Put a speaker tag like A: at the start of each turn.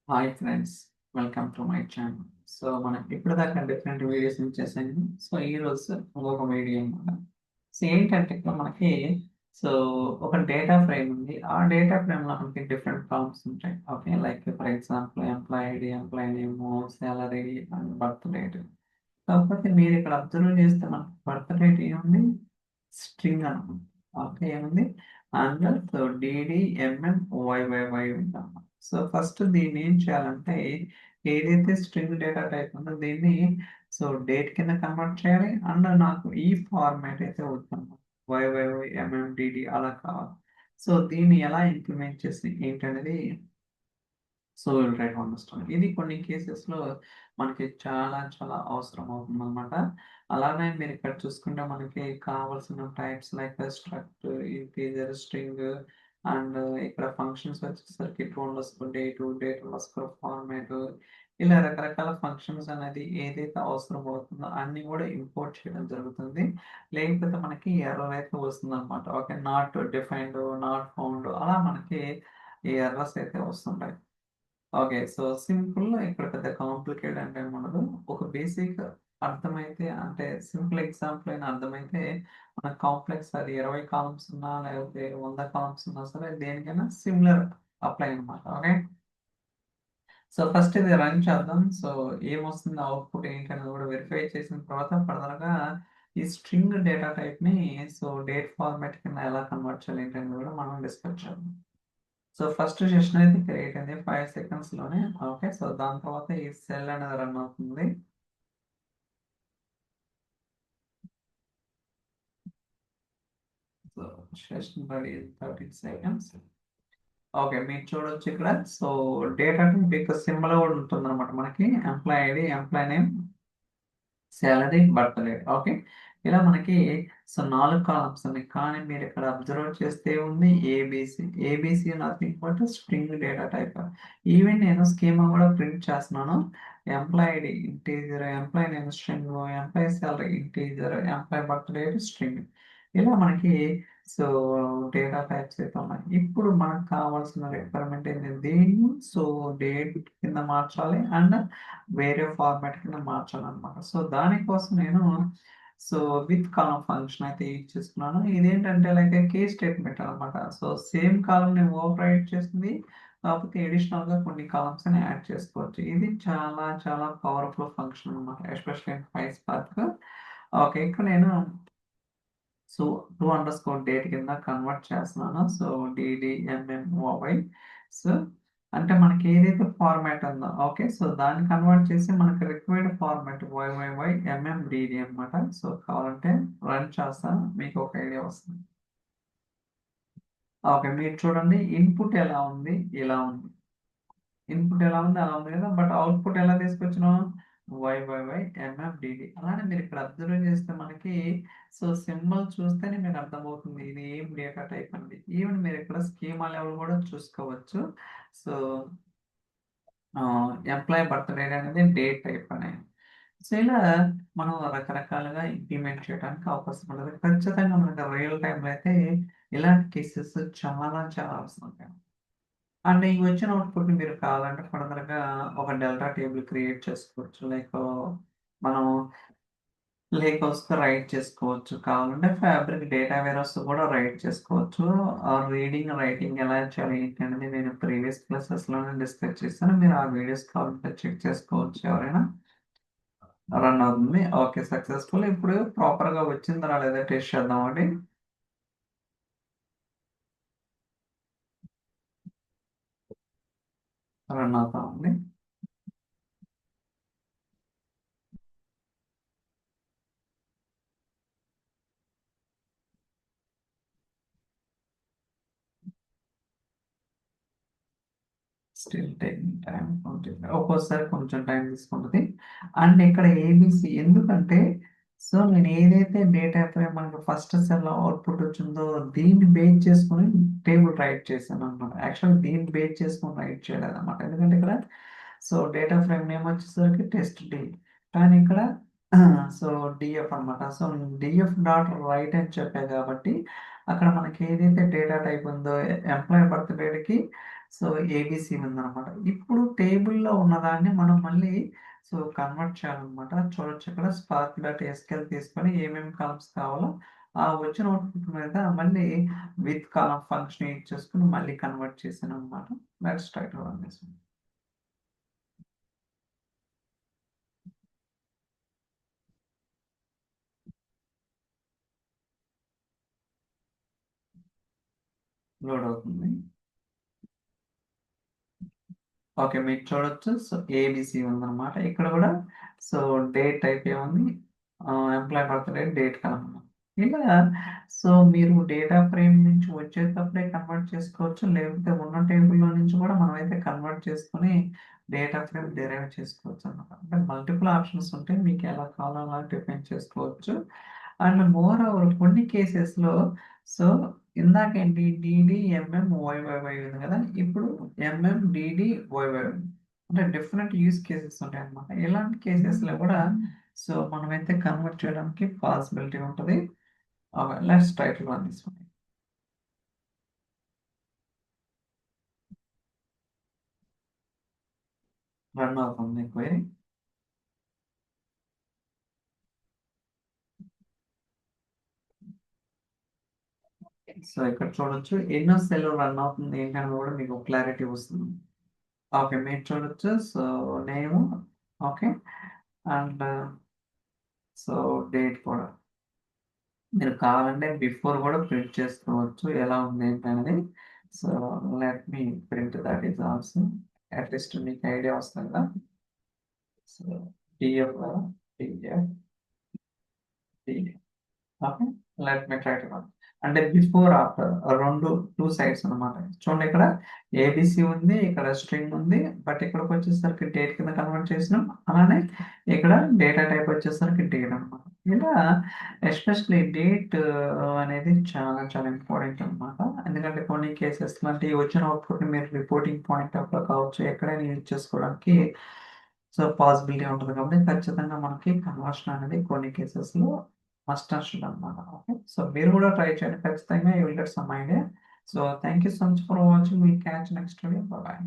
A: Hi friends, welcome to my channel. So మనం ఇప్పటిదాకా different videos చేసాము. సో ఈరోజు ఇంకొక వీడియో అనమాట. సో ఏంటంటే ఇక్కడ మనకి సో ఒక డేటా ఫ్రేమ్ ఉంది. ఆ డేటా ఫ్రేమ్ లో మనకి డిఫరెంట్ కాలమ్స్ ఉంటాయి. Okay, like for example employee ID, employee name, salary and birth date. కాకపోతే మీరు ఇక్కడ అబ్జర్వ్ చేస్తే మనకి బర్త్ డేట్ ఏముంది, స్ట్రింగ్ అనమాట. ఓకే, ఏముంది అండ్ సో డిడిఎంఎం వైవైవై ఉందన్నమాట. సో ఫస్ట్ దీన్ని ఏం చేయాలంటే ఏదైతే స్ట్రింగ్ డేటా టైప్ ఉందో దీన్ని సో డేట్ కింద కన్వర్ట్ చేయాలి. అండ్ నాకు ఈ ఫార్మాట్ అయితే వద్దన్నమాట, వైవైవై ఎంఎండిడి అలా కావాలి. సో దీన్ని ఎలా ఇంప్లిమెంట్ చేసి ఏంటనేది సో ట్రై టు అండర్స్టాండ్. ఇది కొన్ని కేసెస్లో మనకి చాలా చాలా అవసరం అవుతుంది అనమాట. అలానే మీరు ఇక్కడ చూసుకుంటే మనకి కావాల్సిన types like struct, integer, string and ఇక్కడ ఫంక్షన్స్ వచ్చేసరికి డేట్ ఫార్మాట్, ఇలా రకరకాల ఫంక్షన్స్ అనేది ఏదైతే అవసరం అవుతుందో అన్ని కూడా ఇంపోర్ట్ చేయడం జరుగుతుంది. లేకపోతే మనకి ఎర్రర్ అయితే వస్తుంది అనమాట. Okay, not defined, not found, అలా మనకి ఈ ఎర్రర్స్ అయితే వస్తుంటాయి. ఓకే, సో సింపుల్, ఇక్కడ పెద్ద కాంప్లికేట్ అంటే ఏముండదు. ఒక బేసిక్ అర్థమైతే, అంటే సింపుల్ ఎగ్జాంపుల్ అయినా అర్థమైతే మన కాంప్లెక్స్ అది 20 కాలమ్స్ ఉన్నా లేకపోతే 100 కాలమ్స్ ఉన్నా సరే దేనికైనా సిమిలర్ అప్లై అనమాట. ఓకే, సో ఫస్ట్ ఇది రన్ చేద్దాం. సో ఏమొస్తుంది, అవుట్పుట్ ఏంటి అనేది కూడా వెరిఫై చేసిన తర్వాత ఫర్దర్గా ఈ స్ట్రింగ్ డేటా టైప్ ని సో డేట్ ఫార్మాట్ కింద ఎలా కన్వర్ట్ చేయాలి ఏంటనేది కూడా మనం డిస్కస్ చేద్దాం. సో ఫస్ట్ సెషన్ అయితే క్రియేట్ అయింది 5 seconds లోనే. ఓకే, సో దాని తర్వాత ఈ సెల్ అనేది రన్ అవుతుంది. So session ready 30 seconds. Okay, మీరు చూడొచ్చు ఇక్కడ. సో డేటా టైప్ సింబల్ కూడా ఉంటుంది అనమాట మనకి. Employee ID, employee name, salary, birth date. Okay, ఇలా మనకి సో 4 కాలమ్స్ ఉన్నాయి. కానీ మీరు ఇక్కడ అబ్జర్వ్ చేస్తే ఉంది ABC. ABC nothing but string data type. Even నేను స్కీమా కూడా ప్రింట్ చేస్తున్నాను. Employee ID integer, employee name string, employee salary integer, employee birth date string. ఇలా మనకి సో డేటా టైప్స్ అయితే ఉన్నాయి. ఇప్పుడు మనకు కావాల్సిన రిక్వైర్మెంట్ ఏంటి, దీన్ని సో డేట్ కింద మార్చాలి అండ్ వేరే ఫార్మాట్ కింద మార్చాలన్నమాట. సో దానికోసం నేను సో విత్ కాలం ఫంక్షన్ అయితే యూజ్ చేస్తున్నాను. ఇదేంటంటే లైక్ కే స్టేట్మెంట్ అనమాట. సో సేమ్ కాలం ని ఓవర్ రైట్ చేస్తుంది, కాకపోతే అడిషనల్ గా కొన్ని కాలమ్స్ అని యాడ్ చేసుకోవచ్చు. ఇది చాలా చాలా పవర్ఫుల్ ఫంక్షన్ అనమాట, ఎస్పెషల్లీ PySpark. ఓకే, ఇక్కడ నేను సో _date కింద కన్వర్ట్ చేస్తున్నాను. సో డిడిఎంఎంఓవై. సో అంటే మనకి ఏదైతే ఫార్మాట్ ఉందో, ఓకే, సో దాన్ని కన్వర్ట్ చేసి మనకి రిక్వైర్డ్ ఫార్మాట్ వైవైవై ఎంఎండిడి అనమాట. సో కావాలంటే రన్ చేస్తాను, మీకు ఒక ఐడియా వస్తుంది. ఓకే, మీరు చూడండి ఇన్పుట్ ఎలా ఉంది, ఇలా ఉంది. ఇన్పుట్ ఎలా ఉంది అలా ఉంది కదా, బట్ అవుట్పుట్ ఎలా తీసుకొచ్చినాం, వైవైవై ఎంఎఫ్డిడి. అలానే మీరు ఇక్కడ అబ్జర్వ్ చేస్తే మనకి సో సింబల్ చూస్తేనే మీకు అర్థమవుతుంది ఇది ఏం డేటా టైప్ అండి. ఈవెన్ మీరు ఇక్కడ స్కీమా లెవెల్ కూడా చూసుకోవచ్చు. సో ఎంప్లాయ్ బర్త్ డేట్ అనేది డేట్ టైప్ అనేది. సో ఇలా మనం రకరకాలుగా ఇంప్లిమెంట్ చేయడానికి అవకాశం ఉంటుంది. ఖచ్చితంగా మనకి రియల్ టైంలో అయితే ఇలాంటి కేసెస్ చాలా చాలా అవసరం. అండ్ ఈ వచ్చిన అవుట్పుట్ మీరు కావాలంటే ఫర్దర్గా ఒక డెల్టా టేబుల్ క్రియేట్ చేసుకోవచ్చు. లైక్ మనం లేక్ హౌస్ రైట్ చేసుకోవచ్చు. కావాలంటే ఫ్యాబ్రిక్ డేటా వేరస్ కూడా రైట్ చేసుకోవచ్చు. రీడింగ్ రైటింగ్ ఎలా చేయాలి ఏంటి అనేది నేను ప్రీవియస్ క్లాసెస్లోనే డిస్కస్ చేస్తాను. మీరు ఆ వీడియోస్ కావాలంటే చెక్ చేసుకోవచ్చు. ఎవరైనా రన్ అవుతుంది. Okay, successful. ఇప్పుడు ప్రాపర్గా వచ్చిందా రాలేదా టెస్ట్ చేద్దామండి. రన్ అవుతా ఉంది. Still taking time. ఒక్కోసారి కొంచెం టైం తీసుకుంటుంది. అండ్ ఇక్కడ ఏబిసి ఎందుకంటే సో నేను ఏదైతే డేటా ఫ్రేమ్ మనకి ఫస్ట్ సెల్ అవుట్పుట్ వచ్చిందో దీన్ని బేస్ చేసుకొని టేబుల్ రైట్ చేశాను అనమాట. యాక్చువల్ దీన్ని బేస్ చేసుకొని రైట్ చేయలేదు అనమాట. ఎందుకంటే ఇక్కడ సో డేటా ఫ్రేమ్ నేమ్ వచ్చేసరికి టెస్ట్ డి, కానీ ఇక్కడ సో డిఎఫ్ అనమాట. సో డిఎఫ్ డాట్ రైట్ అని చెప్పాను కాబట్టి అక్కడ మనకి ఏదైతే డేటా టైప్ ఉందో ఎంప్లాయ్ బర్త్ డేట్కి సో ఏబిసి ఉందన్నమాట. ఇప్పుడు టేబుల్‌లో ఉన్నదాన్ని మనం మళ్ళీ కన్వర్ట్ చేయాలన్నమాట. చూడొచ్చు ఇక్కడ స్పార్క్ డాట్ ఎస్‌క్యూఎల్ తీసుకొని ఏమేమి కాలమ్స్ కావాలో ఆ వచ్చిన అవుట్‌పుట్ మీద మళ్ళీ విత్ కాలమ్ ఫంక్షన్ యూజ్ చేసుకొని మళ్ళీ కన్వర్ట్ చేశానన్నమాట. Let's try to run this one. Load అవుతుంది. ఓకే. మీరు చూడొచ్చు. ఏబీసీ ఉందన్నమాట. ఇక్కడ కూడా సో డేట్ టైప్ ఏముంది? ఎంప్లాయీ బర్త్‌డే, డేట్ కలపడం. ఇలా మీరు డేటా ఫ్రేమ్ నుంచి వచ్చేటప్పుడే కన్వర్ట్ చేసుకోవచ్చు. లేకపోతే ఉన్న టేబుల్‌లో నుంచి కూడా మనమైతే కన్వర్ట్ చేసుకొని డేటా ఫ్రేమ్ డిరైవ్ చేసుకోవచ్చన్నమాట. అంటే మల్టిపుల్ ఆప్షన్స్ ఉంటాయి. మీకు ఎలా కావాలో అలా డిఫైన్ చేసుకోవచ్చు. అండ్ మోర్ ఓవర్ కొన్ని కేసెస్‌లో సో ఇందాకేంటి డీడీ, ఎంఎం, వైవైవై ఉంది కదా! ఇప్పుడు ఎంఎం, డీడీ, వైవై అంటే డిఫరెంట్ యూజ్ కేసెస్ ఉంటాయన్నమాట. ఇలాంటి కేసెస్‌లో కూడా మనమైతే కన్వర్ట్ చేయడానికి పాసిబిలిటీ ఉంటది. Let's try to run this one. Run అవుతుంది క్వెరీ. ఇక్కడ చూడొచ్చు ఎన్నో సెల్ రన్ అవుతుంది ఏంటని కూడా మీకు క్లారిటీ వస్తుంది. ఓకే. మీరు చూడొచ్చు. నేము ఓకే. అండ్ డేట్ కూడా. మీరు కావాలంటే బిఫోర్ కూడా ప్రింట్ చేసుకోవచ్చు. ఎలా ఉంది ఏంటనేది. So let me print that is also. At least మీకు ఐడియా వస్తుంది కదా! సో టీఎఫ్ కదా! TF, TF. Okay. Let me try to run. అంటే బిఫోర్, ఆఫ్టర్ 2 సైడ్స్ అన్నమాట. చూడండి ఇక్కడ ఏబీసీ ఉంది. ఇక్కడ స్ట్రింగ్ ఉంది. బట్ ఇక్కడికొచ్చేసరికి డేట్ కింద కన్వర్ట్ చేసినాం. అలానే ఇక్కడ డేటా టైప్ వచ్చేసరికి డేట్ అన్నమాట. ఇలా ఎస్పెషల్లీ డేట్ అనేది చాలా చాలా ఇంపార్టెంట్ అన్నమాట. ఎందుకంటే కొన్ని కేసెస్‌లో అంటే ఈ వచ్చిన అవుట్‌పుట్‌ని మీరు రిపోర్టింగ్ పాయింట్ ఆఫ్‌లో కావచ్చు, ఎక్కడైనా యూజ్ చేసుకోవడానికి పాసిబిలిటీ ఉంటది కాబట్టి ఖచ్చితంగా మనకి కన్వర్షన్ అనేది కొన్ని కేసెస్‌లో మస్ట్ అండ్ షుడ్ అన్నమాట. ఓకే. మీరు కూడా ట్రై చేయండి ఖచ్చితంగా you will get some idea. Thank you so much for watching. Will catch next video. By by.